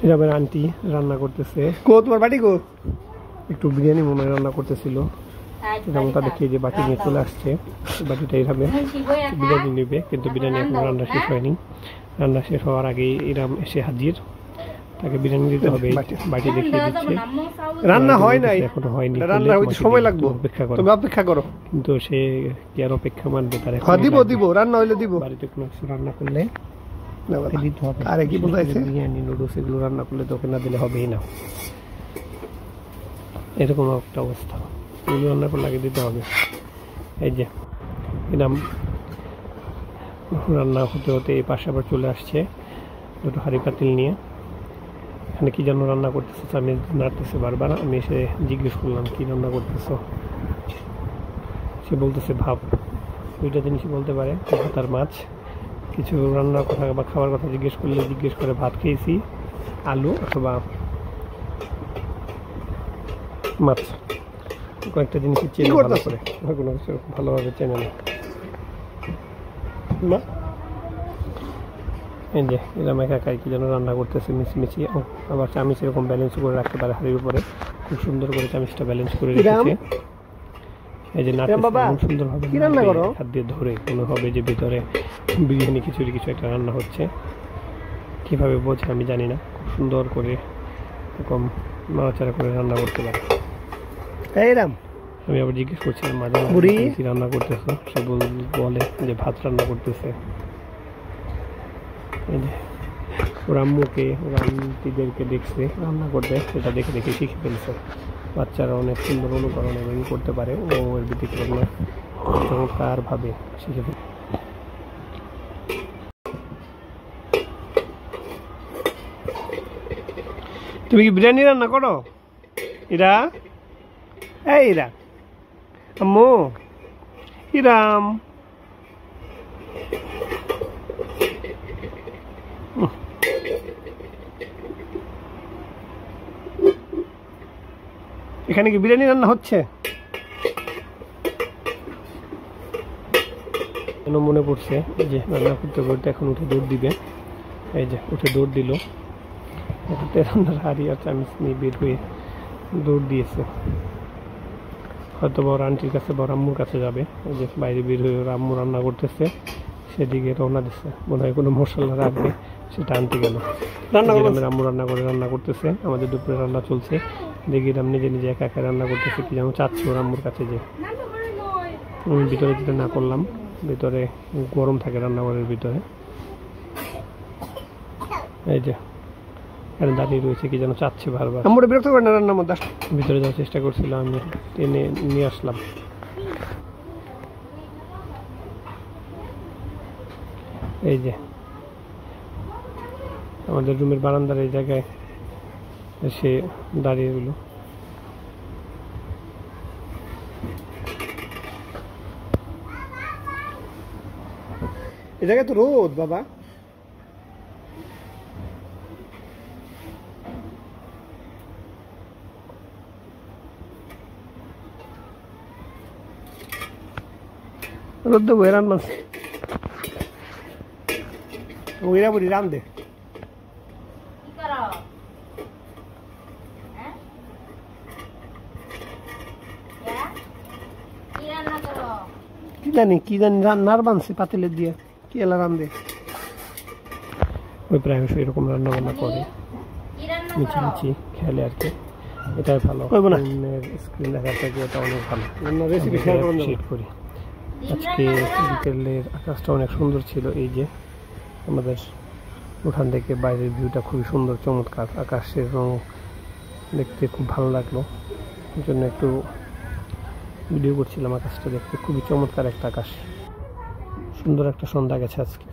এবার আন্টি রান্না করতেছে। কো তোমার বাটি কো? একটু বিরিয়ানি মনে রান্না করতেছিল। যেমনটা দেখি যে বাটি নিয়ে চলে আসছে, বাটিটা এইভাবে বিরিয়ানি নেবে, কিন্তু বিরিয়ানি এখন রান্না শেষ হয়নি। রান্না শেষ হওয়ার আগেই ইরাম এসে হাজির, তাকে বিরিয়ানি দিতে হবে। বাটি দেখিয়ে দিচ্ছে রান্না হয় নাই, এখনো হয়নি, রান্না হইতে সময় লাগবে, অপেক্ষা করো, তুমি অপেক্ষা করো। কিন্তু সে কি আর অপেক্ষা মানবে? তার দিব রান্না হইলে দিব। বাড়িতে কোনো কিছু রান্না করলে দিতে হবে। আরে কি বলতেছে, বিরিয়ানি নুডলস এগুলো রান্না করলে তোকে না দিলে হবেই না, এরকম একটা অবস্থা। এগুলো রান্না করলে আগে দিতে হবে। এই যে এরকম রান্না হতে হতে এই পাশে আবার চলে আসছে দুটো হাঁড়ি পাতিল নিয়ে। এখানে কি যেন রান্না করতেছে, আমি নাড়তেছে বারবার। আমি এসে জিজ্ঞেস করলাম কি রান্না করতেছো? সে বলতেছে ভাব। দুইটা জিনিসই বলতে পারে, ভাত আর মাছ। কিছু রান্নার কথা বা খাওয়ার কথা জিজ্ঞেস করলে জিজ্ঞেস করে ভাত খেয়েছি, আলু অথবা মাছ। কয়েকটা জিনিসের চেনে ভালো করে, কোনো কিছু ভালোভাবে চেনে না। এই যে এরকম একা একাই কি যেন রান্না করতেছে মিছিমিছি। আবার চামিচ এরকম ব্যালেন্স করে রাখতে পারে হাড়ির উপরে, খুব সুন্দর করে চামিচটা ব্যালেন্স করে রেখেছে। এই যে নাটক সুন্দরভাবে হাত দিয়ে ধরে মনে হবে যে ভিতরে বিরিয়ানি খিচুড়ি কিছু একটা রান্না হচ্ছে। কীভাবে বোঝে আমি জানি না, খুব সুন্দর করে এরকম নাড়াচাড়া করে রান্না করতে পারে। এইরাম আমি আবার জিজ্ঞেস করছিলাম মাঝে মাঝে কি রান্না করতেছে, সে বলে যে ভাত রান্না করতেছে। ওরা আম্মুকে ওরা আন্টিদেরকে দেখছে রান্না করতে, সেটা দেখে দেখে শিখে ফেলছে। বাচ্চারা অনেক সুন্দর অনুকরণ এবং করতে পারে, ও এর ব্যতিক্রম না, চমৎকারভাবে শিখে ফেলে। তুমি কি বিরিয়ানি রান্না করো ইরা? এই ইরা, আম্মু ইরাম, এখানে কি বিরিয়ানি রান্না হচ্ছে? মনে পড়ছে যে রান্না করতে করতে এখন উঠে দৌড় দিবে। এই যে উঠে দৌড় দিল, রান্নার হাড়ি আর চামিচ নিয়ে বের হয়ে দৌড় দিয়েছে। হয়তো বড় আন্টির কাছে, বড় আম্মুর কাছে যাবে। এই যে বাইরে বের হয়ে আম্মু রান্না করতেছে, সেদিকে রওনা দিচ্ছে। মনে হয় কোনো মশলা রাখবে, সেটা আনতে গেল। আম্মু রান্না করতেছে, আমাদের দুপুরে রান্না চলছে। দেখি রাম নিজে নিজে একা একা রান্না করতেছে, কি যেন চাচ্ছে ওর আম্মুর কাছে। যে আমি ভিতরে যেতে না করলাম, ভিতরে গরম থাকে রান্নাঘরের ভিতরে। এই যে এখানে দাঁড়িয়ে রয়েছে, কি যেন চাচ্ছে বারবার। আমরা বিরক্ত করেন না রান্নার মধ্যে। ভিতরে যাওয়ার চেষ্টা করছিলাম, আমি টেনে নিয়ে আসলাম। এই যে আমাদের রুমের বারান্দার এই জায়গায় এসে দাঁড়িয়ে রইল। এই জায়গায় তো রোদ বাবা। রোদ দেবো রান মাছ ওইরা বলি রান দে। কি জানি রান্নার বানছে পাতিলের দিয়ে, কি এলা রান্ধে। ওই প্রায় এরকম রান্না বান্না করে মিছিমিছি খেলে আর কি। এটাই ভালো, স্ক্রিন দেখার থেকে এটা অনেক ভালো। রেসিপি শেয়ার করি। আজকে বিকেলের আকাশটা অনেক সুন্দর ছিল। এই যে আমাদের ওখান থেকে বাইরের ভিউটা খুবই সুন্দর, চমৎকার। আকাশের রং দেখতে খুব ভালো লাগলো, এই জন্য একটু ভিডিও করছিলাম। আকাশটা দেখতে খুবই চমৎকার একটা আকাশ, সুন্দর একটা সন্ধ্যা গেছে আজকে।